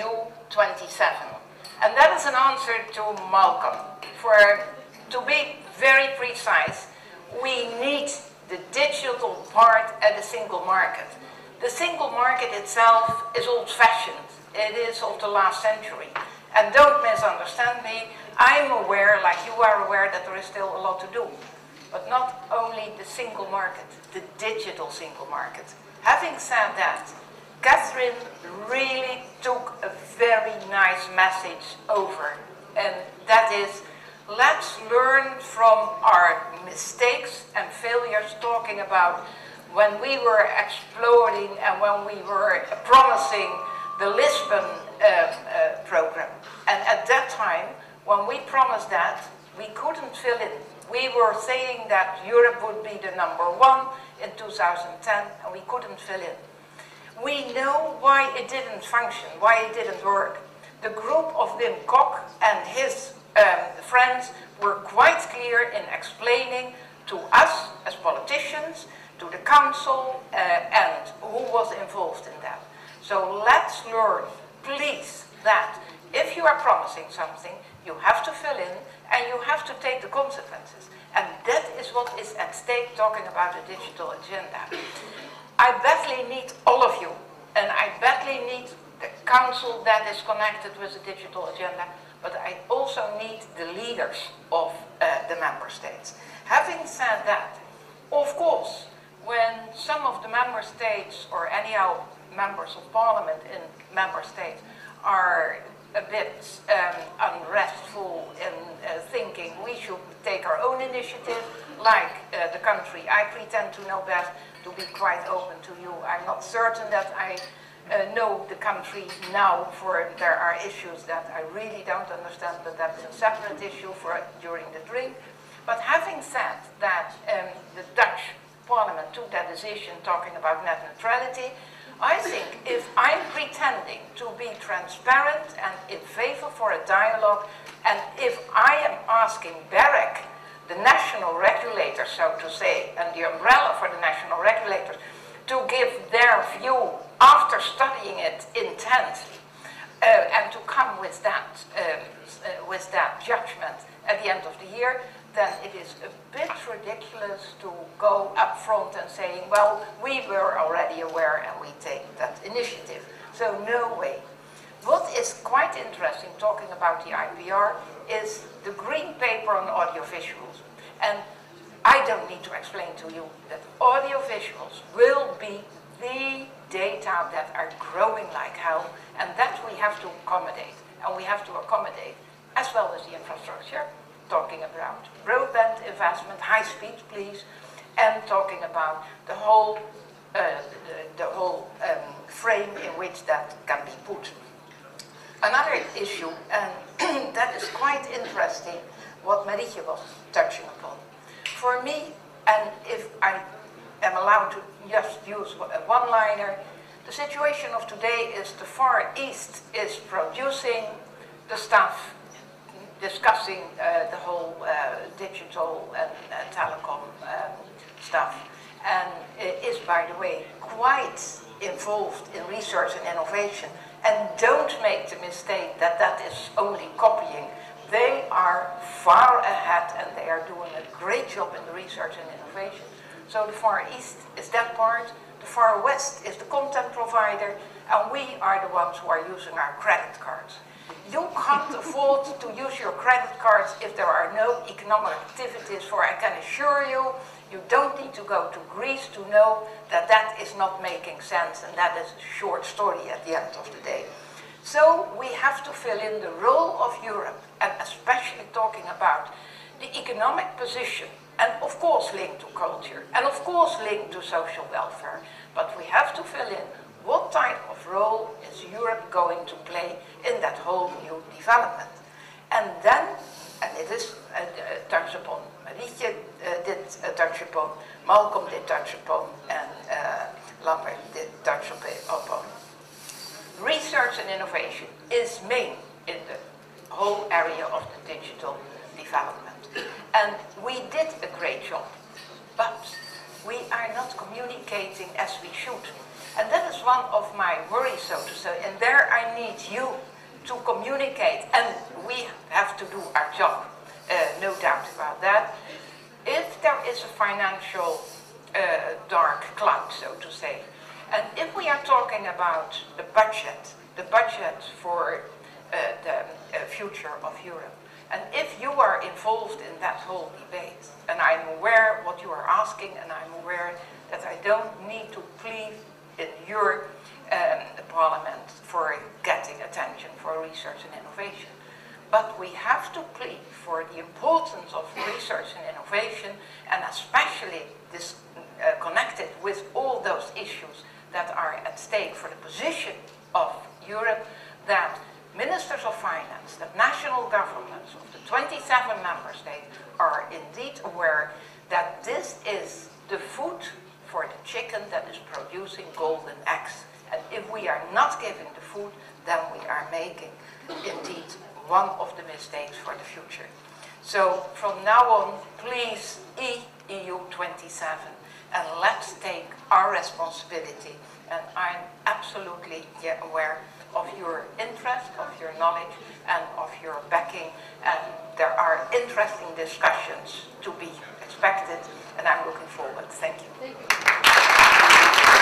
new 27. And that is an answer to Malcolm. To be very precise, we need the digital part at the single market. The single market itself is old-fashioned. It is of the last century. And don't misunderstand me, I'm aware, like you are aware, that there is still a lot to do. But not only the single market, the digital single market. Having said that, Catherine really took a very nice message over. And that is, let's learn from our mistakes and failures, talking about when we were exploring and when we were promising the Lisbon program. And at that time, when we promised that, we couldn't fill in. We were saying that Europe would be the #1 in 2010, and we couldn't fill in. We know why it didn't function, why it didn't work. The group of Wim Kok and his friends were quite clear in explaining to us as politicians, to the council, and who was involved in that. So let's learn, please, that if you are promising something, you have to fill in and you have to take the consequences. And that is what is at stake talking about the digital agenda. I badly need all of you, and I badly need the council that is connected with the digital agenda, but I also need the leaders of the member states. Having said that, of course, when some of the member states, or anyhow members of parliament in member states, are a bit unrestful in thinking we should take our own initiative, like the country I pretend to know best, to be quite open to you. I'm not certain that I know the country now, for there are issues that I really don't understand, but that's a separate issue for during the drink. But having said that, the Dutch Parliament took that decision talking about net neutrality, I think if I'm pretending to be transparent and in favor for a dialogue, and if I am asking BEREC, the national regulator, so to say, and the umbrella for the national regulators, to give their view after studying it intensely, and to come with that judgment at the end of the year, then it is a bit ridiculous to go up front and saying, well, we were already aware and we take that initiative. So no way. What is quite interesting, talking about the IPR, is the green paper on audiovisuals. And I don't need to explain to you that audiovisuals will be the data that are growing like hell, and that we have to accommodate. And we have to accommodate as well as the infrastructure, talking about broadband investment, high speed please, and talking about the whole frame in which that can be put. Another issue, and that is quite interesting, what Marietje was touching upon. For me, and if I am allowed to just use a one-liner, the situation of today is the Far East is producing the stuff, discussing the whole digital and telecom stuff, and is, by the way, quite involved in research and innovation. And don't make the mistake that that is only copying. They are far ahead and they are doing a great job in the research and innovation. So the Far East is that part, the Far West is the content provider, and we are the ones who are using our credit cards. You can't afford to use your credit cards if there are no economic activities, for I can assure you, you don't need to go to Greece to know that that is not making sense, and that is a short story at the end of the day. So we have to fill in the role of Europe, and especially talking about the economic position, and of course linked to culture, and of course linked to social welfare. But we have to fill in what type of role is Europe going to play in that whole new development. And then, and it is touched upon, Marietje did touch upon, Malcolm did touch upon, and Lambert did touch upon. Research and innovation is main in the whole area of the digital development. And we did a great job, but we are not communicating as we should. And that is one of my worries, so to say, and there I need you to communicate, and we have to do our job, no doubt about that. If there is a financial dark cloud, so to say, and if we are talking about the budget for the future of Europe, and if you are involved in that whole debate, and I'm aware what you are asking, and I'm aware that I don't need to plead in your parliament for getting attention for research and innovation, but we have to plead for the importance of research and innovation, and especially this connected with all those issues that are at stake for the position of Europe, that ministers of finance, that national governments of the 27 member states are indeed aware that this is the food for the chicken that is producing golden eggs. And if we are not giving the food, then we are making indeed one of the mistakes for the future. So from now on, please, EU 27, and let's take our responsibility. And I'm absolutely aware of your interest, of your knowledge, and of your backing. And there are interesting discussions to be expected, and I'm looking forward. Thank you. Thank you.